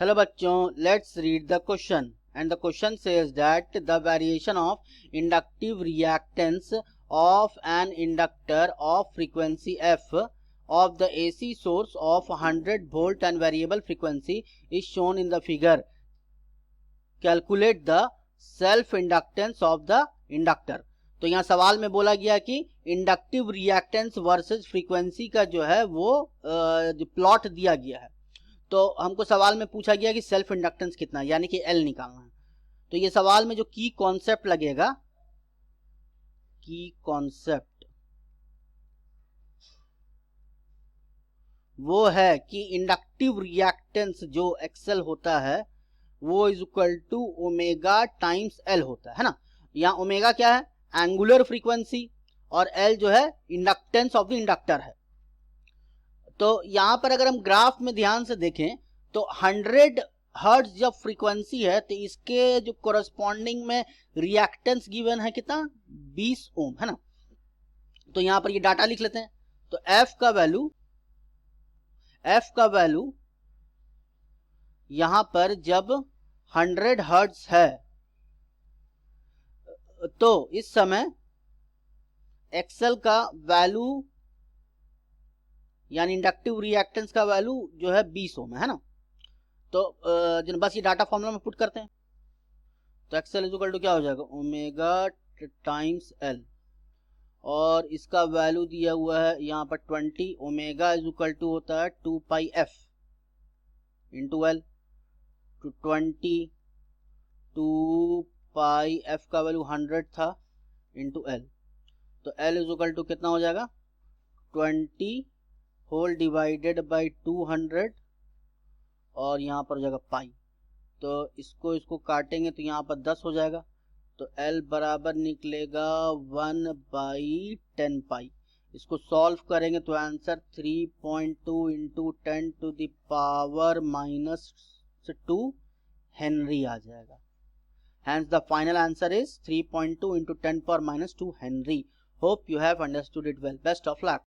Hello बच्चों, let's read the question. And the question says that the variation of inductive reactance of an inductor of frequency f of the AC source of 100 volt and variable frequency is shown in the figure. Calculate the self inductance of the inductor. तो यहाँ सवाल में बोला गया कि inductive reactance versus frequency का जो है वो प्लॉट दिया गया है। तो हमको सवाल में पूछा गया कि सेल्फ इंडक्टेंस कितना है, यानी कि एल निकालना है। तो ये सवाल में जो की कॉन्सेप्ट लगेगा, की कॉन्सेप्ट वो है कि इंडक्टिव रिएक्टेंस जो एक्सएल होता है वो is equal to omega times L होता है ना। यहाँ ओमेगा क्या है, एंगुलर फ्रीक्वेंसी, और एल जो है इंडक्टेंस ऑफ द इंडक्टर है। तो यहां पर अगर हम ग्राफ में ध्यान से देखें तो 100 हर्ट्ज जब फ्रीक्वेंसी है तो इसके जो कोरस्पॉन्डिंग में रिएक्टेंस गिवन है कितना, 20 ओम है ना। तो यहां पर ये डाटा लिख लेते हैं। तो एफ का वैल्यू यहां पर जब 100 हर्ट्ज है तो इस समय एक्सएल का वैल्यू यानी इंडक्टिव रिएक्टेंस का वैल्यू जो है 20 ओम है ना। तो बस ये डाटा फॉर्मूला में पुट करते हैं। तो एक्सएल इज इक्वल टू क्या हो जाएगा, ओमेगा टाइम्स एल, और इसका वैल्यू दिया हुआ है यहाँ पर 20। ओमेगा इज इक्वल टू होता है 2 pi F into L, two 20 2 pi F का वैल्यू 100 था इंटू एल। तो एल इज इक्वल टू कितना हो जाएगा, 20 होल डिवाइडेड बाई 200, और यहाँ पर हो जाएगा पाई। तो इसको काटेंगे तो यहाँ पर 10 हो जाएगा। तो L बराबर निकलेगा 1/10 पाई। इसको सॉल्व करेंगे तो answer 3.2 into 10 to the power -2 henry आ जाएगा। Hence the final answer is 3.2 into 10 power -2 Henry. Hope you have understood it well. Best of luck.